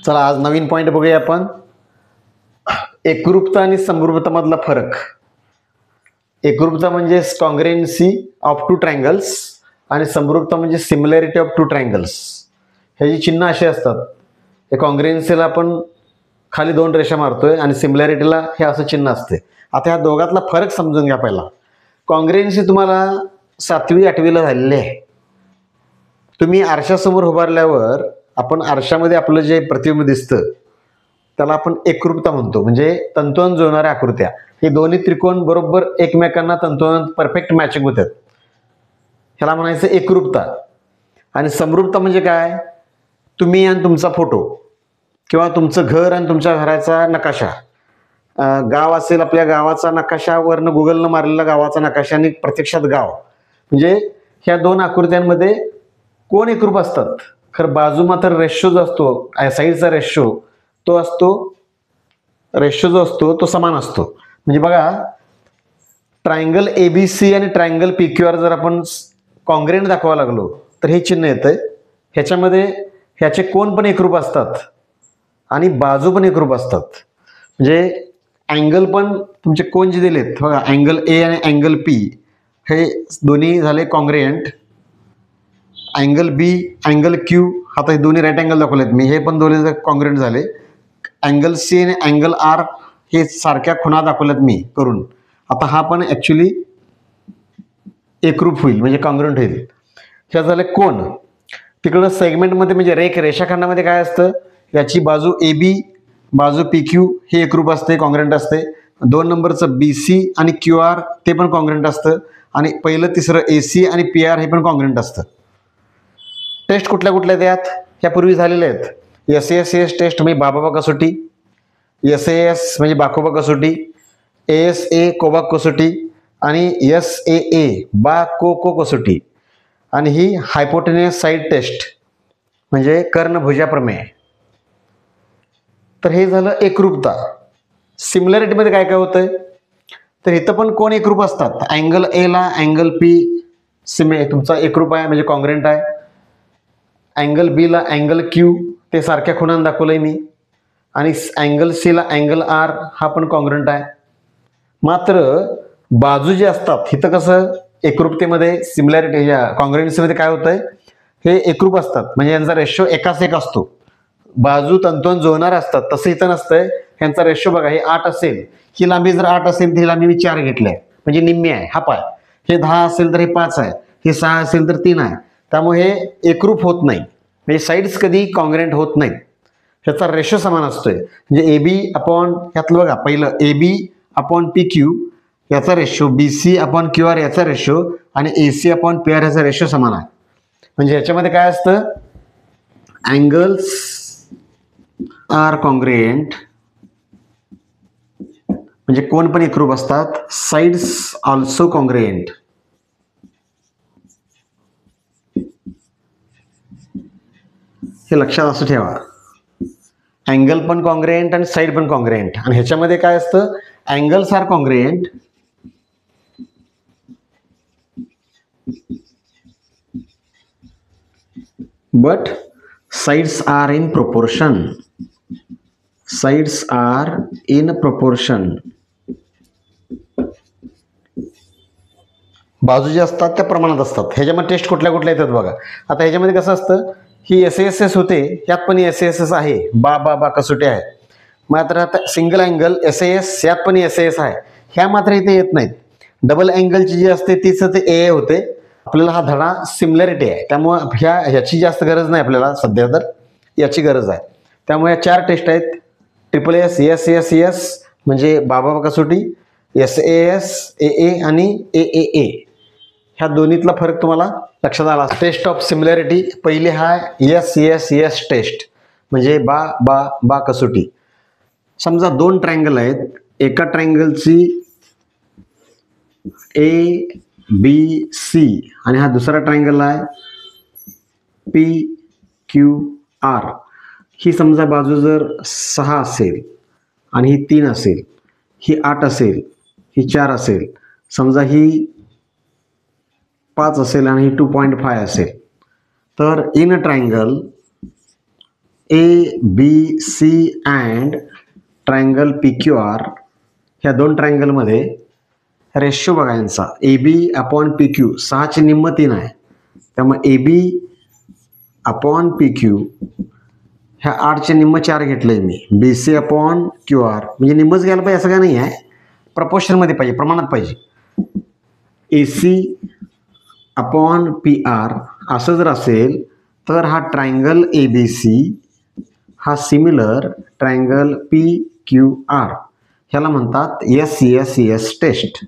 चला आज नवीन पॉइंट बघूया आपण. एकरूपता आणि समरूपता मधला फरक. एकरूपता म्हणजे कॉन्ग्रुएन्सी ऑफ टू ट्रायंगल्स आणि समरूपता म्हणजे सिमिलॅरिटी ऑफ टू ट्रायंगल्स. ह्याची चिन्ह अशी असतात. हे कॉन्ग्रुएन्सीला आपण खाली दोन रेषा मारतोय आणि सिमिलॅरिटीला हे असं चिन्ह असते. आता ह्या दोघातला फरक समजून घ्या. पहिला कॉन्ग्रुएन्सी तुम्हाला 7वी 8वीला झालेली आहे. तुम्ही आरशासमोर उभारल्यावर आपण आरशामध्ये आपलं जे प्रतिबिंब दिसतं त्याला आपण एकरूपता म्हणतो. म्हणजे तंतोतंत जुळणाऱ्या आकृत्या. हे दोन्ही त्रिकोण बरोबर एकमेकांना तंतोतंत परफेक्ट मॅचिंग होतात. ह्याला म्हणायचं एकरूपता. आणि समरूपता म्हणजे काय? तुम्ही आणि तुमचा फोटो किंवा तुमचं घर आणि तुमच्या घराचा नकाशा, गाव असेल आपल्या गावाचा नकाशा, वरनं गुगलनं मारलेला गावाचा नकाशा आणि प्रत्यक्षात गाव, म्हणजे ह्या दोन आकृत्यांमध्ये कोण एकरूप असतात? खरं बाजू मात्र रेशो जो असतो, साईडचा रेशो तो असतो, रेशो जो असतो तो समान असतो. म्हणजे बघा, ट्रायंगल एबीसी आणि ट्रायंगल पीक्यूआर जर आपण कॉन्ग्रुएंट दाखवायला लागलो तर हे चिन्ह येतंय. ह्याच्यामध्ये ह्याचे कोण पण एकरूप असतात आणि बाजू पण एकरूप असतात. म्हणजे अँगल पण तुमचे कोण जे दिलेत बघा, अँगल ए आणि अँगल पी हे दोन्ही झाले कॉन्ग्रुएंट. अँगल बी, अँगल क्यू, आता हे दोन्ही राईट अँगल दाखवलेत मी, हे पण दोन्ही कॉन्ग्रुएंट झाले. अँगल सी आणि अँगल आर हे सारख्या खुणा दाखवल्यात मी करून. आता हा पण ॲक्च्युली एकरूप होईल, म्हणजे कॉन्ग्रुएंट होईल. ह्या झाले कोण. तिकडं सेगमेंटमध्ये म्हणजे रेषाखंडामध्ये काय असतं, याची बाजू ए बी, बाजू पी क्यू हे एकरूप असते, कॉन्ग्रुएंट असते. 2 नंबरचं बी सी आणि क्यू आर ते पण कॉन्ग्रुएंट असतं. आणि पहिलं तिसरं ए सी आणि पी आर हे पण कॉन्ग्रुएंट असतं. टेस्ट कुठल्या कुठल्या त्यात ह्यापूर्वी झालेल्या आहेत. SAS टेस्ट म्हणजे बाबा कसोटी, SAS म्हणजे बाखोबा कसोटी, ASA कोबाक कसोटी आणि SAA बाकोको कसोटी. आणि ही हायपोटेनियस साईड टेस्ट म्हणजे कर्णभुजा प्रमेय. तर हे झालं एकरूपता. सिमिलॅरिटीमध्ये काय काय होतंय, तर इथं पण कोण एकरूप असतात. अँगल एला अँगल पी तुमचा एकरूप आहे, म्हणजे कॉन्ग्रुएंट आहे. अँगल बीला अँगल क्यू ते सारख्या खुणांना दाखवलंय मी. आणि अँगल सीला अँगल आर हा पण कॉन्ग्रुएंट आहे. मात्र बाजू जे असतात इथं कसं एकरूपतेमध्ये सिमिलॅरिटी या कॉन्ग्रुएन्सीमध्ये काय होतंय, हे एकरूप असतात म्हणजे यांचा रेशो एकाच एक असतो. बाजू तंतोतंत जुळणार असतात. तसं इथं नसतंय. ह्यांचा रेशो बघा, हे 8 असेल, ही लांबी जर 8 असेल तर ही लांबी मी 4 घेतली आहे, म्हणजे निम्मी आहे, हाफ आहे. हे 10 असेल तर हे 5 आहे, हे 6 असेल तर 3 आहे. त्यामुळे हे एकरूप होत नाही, म्हणजे साईड्स कधी कॉन्ग्रुएंट होत नाहीत. ह्याचा रेशो समान असतोय. म्हणजे ए बी अपॉन ह्यातलं बघा, पहिलं A B upon P Q याचा ratio, B C upon Q R याचा रेशो आणि A C upon P R याचा रेशो समान आहे. म्हणजे ह्याच्यामध्ये काय असतं, अँगल्स आर कॉन्ग्रुएंट म्हणजे कोण पण एकरूप असतात. Sides also congruent. हे लक्षात असं ठेवा. अँगल पण कॉन्ग्रुएंट आणि साईड पण कॉन्ग्रुएंट. आणि ह्याच्यामध्ये काय असतं, angles are congruent but sides are in proportion. Sides are in proportion. बाजू जे असतात त्या प्रमाणात असतात. ह्याच्यामध्ये टेस्ट कुठल्या कुठल्या येतात बघा. आता ह्याच्यामध्ये कसं असतं, ही SAS होते, यात पण SAS आहे, बा कसोटी आहे. मात्र आता सिंगल अँगल SAS यात पण SAS आहे, ह्या मात्र इथे येत नाहीत. डबल अँगलची जी असते तीच ते AA होते. आपल्याला हा धडा सिमिलॅरिटी आहे, त्यामुळं ह्याची जास्त गरज नाही आपल्याला, सध्या तर याची गरज आहे. त्यामुळे 4 टेस्ट आहेत. SSS SAS म्हणजे बाबा कसोटी, SAS AA आणि AAA. ह्या दोन्हीतला फरक तुम्हाला लक्षात आला. टेस्ट ऑफ सिमिलॅरिटी पहिली हा SSS टेस्ट म्हणजे बा कसोटी. समजा 2 ट्रायंगल आहेत, एका ट्रायंगलची ABC आणि हा दुसरा ट्रायंगल आहे PQR. ही समजा बाजू जर 6 असेल आणि ही 3 असेल, ही 8 असेल, ही 4 असेल, समजा ही 5 असेल आणि ही 2.5 असेल, तर in a triangle A B C and triangle P Q R, ह्या दोन ट्रायंगलमध्ये रेशो बघा यांचा A B upon P Q 6चे निम्म 3 आहे, त्यामुळे A B upon P Q ह्या 8चे निम्म 4 घेतलंय मी, B C upon Q R म्हणजे निम्मच घ्यायला पाहिजे असं काय नाही आहे, प्रपोर्शनमध्ये पाहिजे, प्रमाणात पाहिजे. A C upon P R असं जर असेल तर हा ट्रायंगल ए बी सी हा similar triangle P Q R, ह्याला म्हणतात एस एस एस टेस्ट.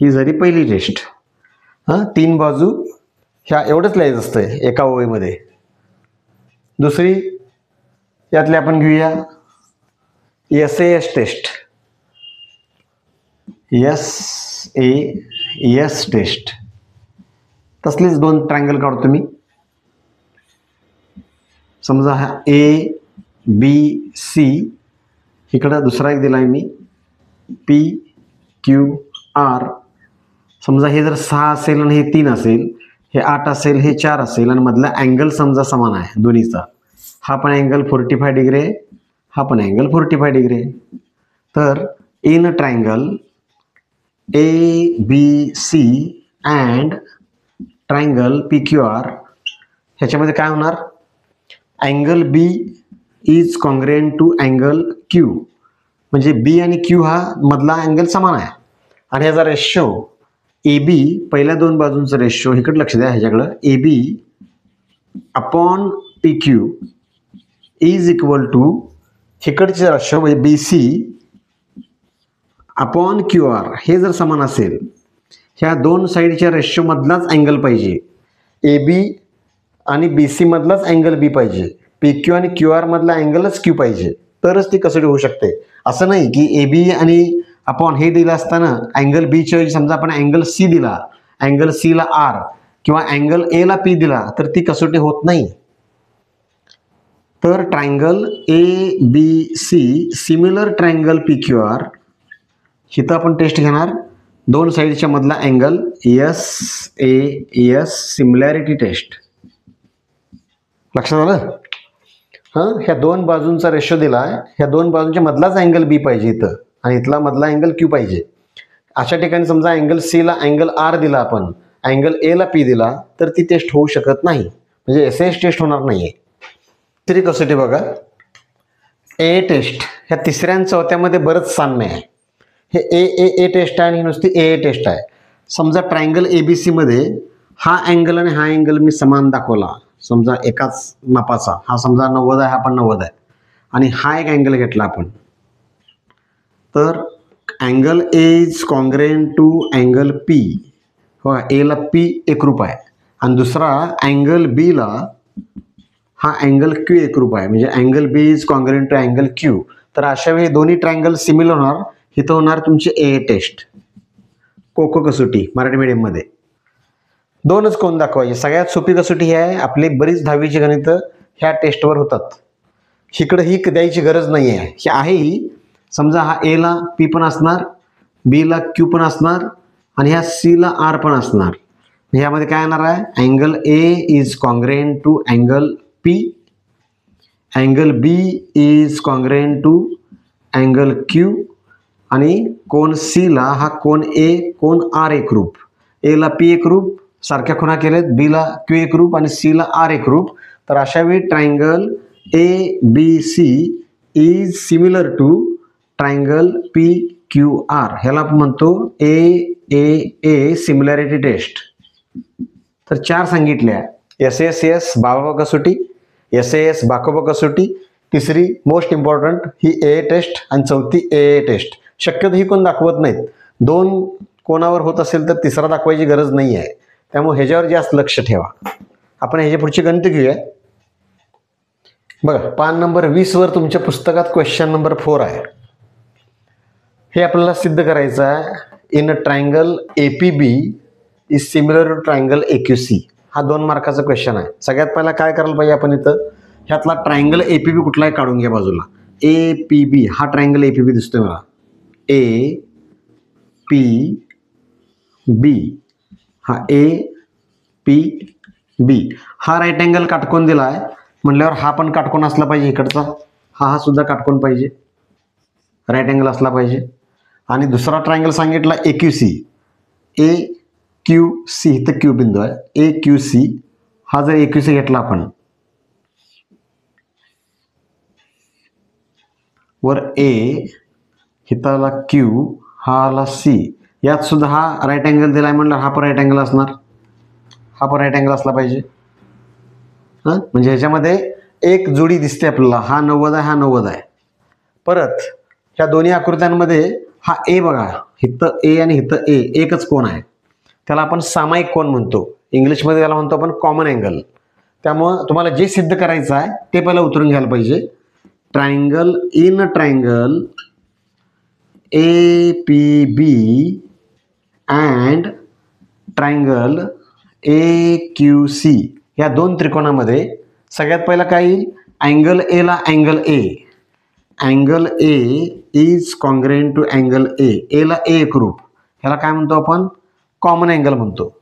ही झाली पहिली टेस्ट. हां, 3 बाजू ह्या एवढंच लिहायचं असतंय एका ओळीमध्ये. दुसरी यातली आपण घेऊया S S test. S S test तसलीच 2 ट्रायंगल काढतो मी. समजा हा ए बी सी, इकडं दुसरा एक दिला आहे मी पी क्यू आर. समजा हे जर 6 असेल आणि हे 3 असेल, हे 8 असेल, हे 4 असेल आणि मधला अँगल समजा समान आहे दोन्हीचा. हा पण अँगल 45 डिग्री आहे, हा पण अँगल 45 डिग्री आहे. तर in triangle A B C and triangle P Q R ह्याच्यामध्ये काय होणार, angle B is congruent to angle Q, म्हणजे बी आणि क्यू हा मधला अँगल समान आहे आणि ह्याचा रेशो ए बी, पहिल्या 2 बाजूंचा रेशो इकडे लक्ष द्या ह्याच्याकडं, A B upon P Q is equal to इकडचे रेशो म्हणजे B C upon Q R. हे जर समान असेल, ह्या 2 साईडच्या रेशो मधलाच अँगल पाहिजे, ए बी आणि बी सी मधलाच अँगल बी पाहिजे, पी क्यू आणि क्यू आर मधला अँगलच क्यू पाहिजे, तरच ती कसोटी होऊ शकते. असं नाही की ए बी आणि अपॉन हे दिलं असताना अँगल बीच्या ऐवजी समजा आपण अँगल सी दिला, अँगल सी ला आर किंवा अँगल ए ला पी दिला, तर ती कसोटी होत नाही. तर triangle A B C similar triangle P Q R, इथं आपण टेस्ट घेणार 2 साईडच्या मधला angle S S similarity test. लक्षात आलं? हां, ह्या 2 बाजूंचा रेशो दिला आहे, ह्या 2 बाजूंच्या मधलाच अँगल बी पाहिजे इथं आणि इथला मधला अँगल क्यू पाहिजे. अशा ठिकाणी समजा अँगल सी ला अँगल आर दिला, आपण अँगल ए ला पी दिला, तर ती टेस्ट होऊ शकत नाही, म्हणजे एस एस टेस्ट होणार नाहीये. तरी कसोटी बघा, ए टेस्ट ह्या 3ऱ्या आणि 4थ्यामध्ये बरंच साम्य आहे. हे ए टेस्ट आहे आणि ही नुसती ए टेस्ट आहे. समजा ट्रायंगल ए बी सी मध्ये हा अँगल आणि हा अँगल मी समान दाखवला, समजा एकाच मापाचा, हा समजा 90 आहे, हा पण 90 आहे आणि हा एक अँगल घेतला आपण, तर angle A is congruent to angle P. हो, ए ला पी एकरूप आहे आणि दुसरा अँगल बी ला हा अँगल क्यू एकरूप आहे, म्हणजे angle B is congruent to angle Q. तर अशा वेळी दोन्ही ट्रायंगल सिमिलर होणार. इथं होणार तुमची ए टेस्ट, कोको कसोटी मराठी मीडियममध्ये. 2च कोण दाखवायचे, सगळ्यात सोपी कसोटी ही आहे. आपली बरीच 10वीची गणित ह्या टेस्टवर होतात. इकडं ही द्यायची गरज नाही आहे, ही आहे ही. समजा हा ए ला पी पण असणार, बी ला क्यू पण असणार आणि ह्या सी ला आर पण असणार. ह्यामध्ये काय येणार आहे, angle A is congruent to angle P, angle B is congruent to angle Q आणि कोन सी ला हा कोन ए कोन आर एकरूप. ए ला पी एकरूप, सारख्या खुणा केल्यात, बी ला क्यू एकरूप आणि सी ला आर एकरूप. तर अशा वेळी triangle A B C is similar to triangle P Q R, ह्याला आपण म्हणतो ए सिमिलॅरिटी टेस्ट. तर 4 सांगितल्या, एस एस एस बाबा कसोटी, एस एस बाकोबा कसोटी, तिसरी मोस्ट इम्पॉर्टंट ही ए टेस्ट आणि 4थी ए टेस्ट. शक्यतो ही कोण दाखवत नाहीत. 2 कोणावर होत असेल तर तिसरा दाखवायची गरज नाही आहे, त्यामुळे ह्याच्यावर जास्त लक्ष ठेवा. आपण ह्याच्या पुढची गणित घेऊया. बघा, पान नंबर 20 वर तुमच्या पुस्तकात क्वेश्चन नंबर 4 आहे. हे आपल्याला सिद्ध करायचं आहे. In triangle A P B is similar to triangle A Q C. हा 2 मार्काचा क्वेश्चन आहे. सगळ्यात पहिला काय करायला पाहिजे आपण, इथं ह्यातला ट्रायंगल ए पी बी कुठलाही काढून घ्या बाजूला. ए पी बी हा ट्रायंगल ए पी बी दिसतोय मला, ए पी बी हा ए पी बी हा राईट अँगल काटकोन दिला आहे. म्हटल्यावर हा पण काटकोन असला पाहिजे इकडचा, हा सुद्धा काटकोन पाहिजे, राईट अँगल असला पाहिजे. आणि दुसरा ट्रायंगल सांगितला AQC, AQC इथं क्यू बिंदू आहे, AQC. हा जर AQC घेतला आपण, वर A, इथं आला Q, हा आला C, यात सुद्धा हा राईट अँगल दिलाय म्हणलं हा पण राईट अँगल असणार, हा पण राईट अँगल असला पाहिजे. म्हणजे ह्याच्यामध्ये एक जोडी दिसते आपल्याला, हा 90 आहे, हा 90 आहे. परत ह्या दोन्ही आकृत्यांमध्ये हा ए बघा, इथं ए आणि इथं ए एकच कोन आहे, त्याला आपण सामायिक कोन म्हणतो, इंग्लिशमध्ये त्याला म्हणतो आपण कॉमन अँगल. त्यामुळं तुम्हाला जे सिद्ध करायचं आहे ते पहिला उतरून घ्यायला पाहिजे. Triangle in triangle APB and triangle AQC या दोन त्रिकोणामध्ये सगळ्यात पहिला काय येईल, अँगल ए ला angle A, angle A is congruent to angle A, A ला ए एकरूप, ह्याला काय म्हणतो आपण, कॉमन अँगल म्हणतो.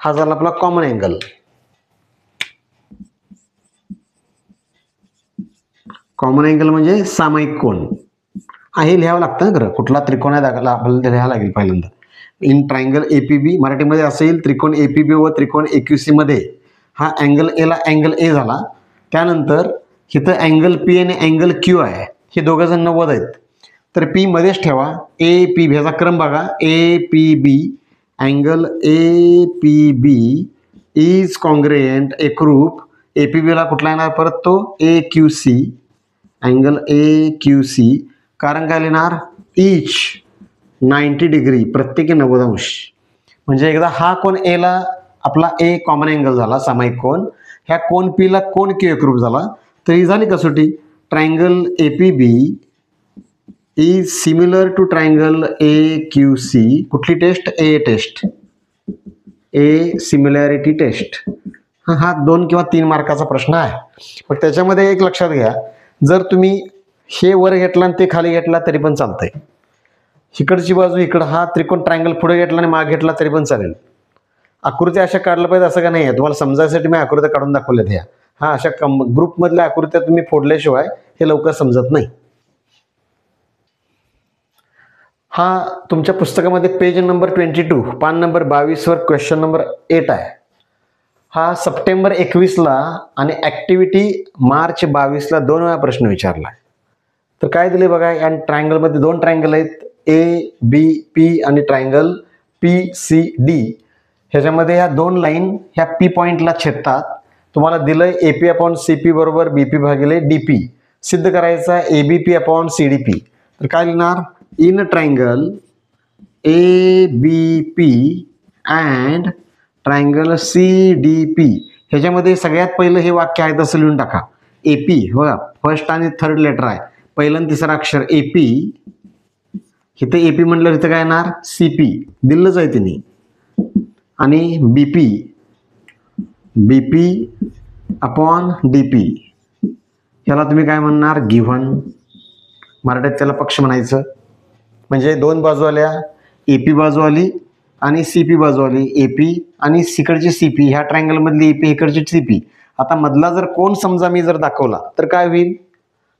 हा झाला आपला कॉमन अँगल. कॉमन अँगल म्हणजे सामायिक कोन. हे लिहावं लागतं खरं, कुठला त्रिकोण आहे दाखला आपल्याला लिहावं लागेल पहिल्यांदा. इन ट्रायंगल APB मराठीमध्ये असं येईल, त्रिकोण APB व त्रिकोण AQC मध्ये हा अँगल ए ला अँगल ए झाला. त्यानंतर इथं अँगल P आणि अँगल Q आहे, हे दोघं जण 90 आहेत, तर P मध्येच ठेवा. APB ह्याचा क्रम बघा, APB angle APB is congruent एकरूप APB ला कुठला येणार परत तो AQC, अँगल AQC. कारण काय लिहिणार, इच 90 डिग्री, प्रत्येकी 90 अंश. म्हणजे एकदा हा कोन ए ला आपला ए कॉमन अँगल झाला सामायिक कोन, ह्या कोन P ला कोन Q एकरूप झाला, तर ही झाली कसोटी. Triangle APB is similar to triangle AQC. कुठली test, A test, A similarity test. हा 2 किंवा 3 मार्काचा प्रश्न आहे. पण त्याच्यामध्ये एक लक्षात घ्या, जर तुम्ही हे वर घेतला आणि ते खाली घेतला तरी पण चालतंय. इकडची बाजू इकडं, हा त्रिकोण ट्रायंगल पुढे घेतला आणि मागे घेतला तरी पण चालेल. आकृत्या अशा काढलं पाहिजे असं का नाही आहे, तुम्हाला समजायसाठी मी आकृत्या काढून दाखवल्यात ह्या. हा अशा ग्रुपमधल्या आकृत्या तुम्ही फोडल्याशिवाय हे लवकर समजत नाही. हा तुमच्या पुस्तकामध्ये पेज नंबर 22 पान नंबर 22 वर क्वेश्चन नंबर 8 आहे. हा सप्टेंबर 21 ला आणि ऍक्टिव्हिटी मार्च 22 ला 2 वेळा प्रश्न विचारला. तर काय दिले बघा, या ट्रायंगलमध्ये 2 ट्रायंगल आहेत, ABP आणि ट्रायंगल PCD. ह्याच्यामध्ये ह्या 2 लाईन ह्या P पॉइंटला छेदतात. तुम्हाला दिलंय AP अपॉन CP बरोबर BP भागिले DP. सिद्ध करायचा आहे ABP अपॉन CDP. तर काय लिहिणार, in triangle ABP and triangle CDP. ह्याच्यामध्ये सगळ्यात पहिलं हे वाक्य आहे तसं लिहून टाका. AP बघा, फर्स्ट आणि थर्ड लेटर आहे, पहिलं आणि तिसरं अक्षर AP. इथं AP म्हणलं इथं काय येणार, CP दिलंच आहे तिने, आणि BP अपॉन DP. ह्याला तुम्ही काय म्हणणार, गिव्हन. मराठीत त्याला पक्ष म्हणायचं. म्हणजे 2 बाजू आल्या, AP बाजू आली आणि CP बाजू आली. AP आणि इकडची CP, ह्या ट्रायंगल मधली AP, इकडची CP. आता मधला जर कोण समजा मी जर दाखवला तर काय होईल,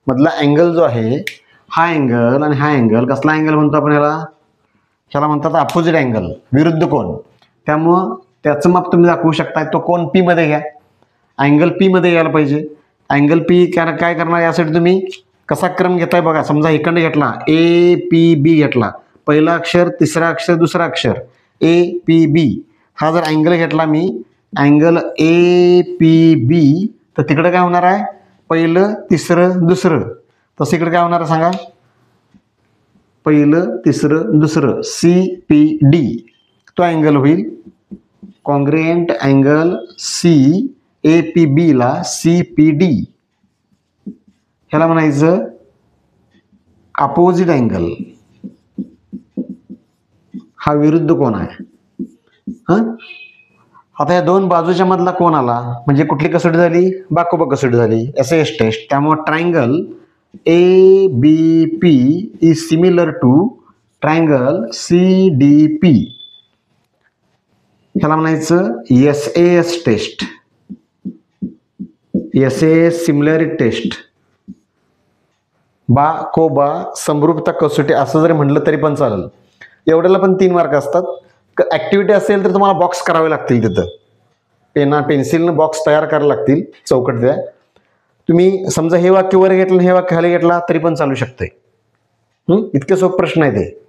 मधला अँगल जो आहे हा अँगल आणि हा अँगल, कसला अँगल म्हणतो आपण ह्याला, ह्याला म्हणतात अपोजिट अँगल, विरुद्ध कोण. त्यामुळं त्याचं माप तुम्ही दाखवू शकता. तो कोण P मध्ये घ्या, अँगल P मध्ये यायला पाहिजे. अँगल P काय करणार, यासाठी तुम्ही कसा क्रम घेताय बघा. समजा इकडे घेतला APB घेतला, पहिला अक्षर, तिसरा अक्षर, दुसरा अक्षर APB. हा जर अँगल घेतला मी, अँगल APB, तर तिकडे काय होणार आहे, पहिलं तिसरं दुसरं. तसं इकडे काय होणार आहे सांगा, पहिलं तिसरं दुसरं CPD. तो अँगल होईल कॉन्ग्रेंट अँगल CAPB ला CPD. ह्याला म्हणायचं अपोजिट अँगल, हा विरुद्ध कोण आहे. आता या 2 बाजूच्या मधला कोण आला म्हणजे कुठली कसोटी झाली, बाकोबा कसोटी झाली, SAS टेस्ट. त्यामुळे triangle ABP is similar to triangle CDP. ह्याला म्हणायचं SAS test. S A similarity test, बा को बा समरूपता कसोटी असं जरी म्हटलं तरी पण चालेल. एवढ्याला पण 3 मार्क असतात. ऍक्टिव्हिटी असेल तर तुम्हाला बॉक्स करावे लागतील, तिथं पेन्सिलनं बॉक्स तयार करायला लागतील चौकट द्या. तुम्ही समजा हे वाक्य वर घेतलं हे वाक्य खाली घेतला तरी पण चालू शकतंय. इतके सोपे प्रश्न आहे ते.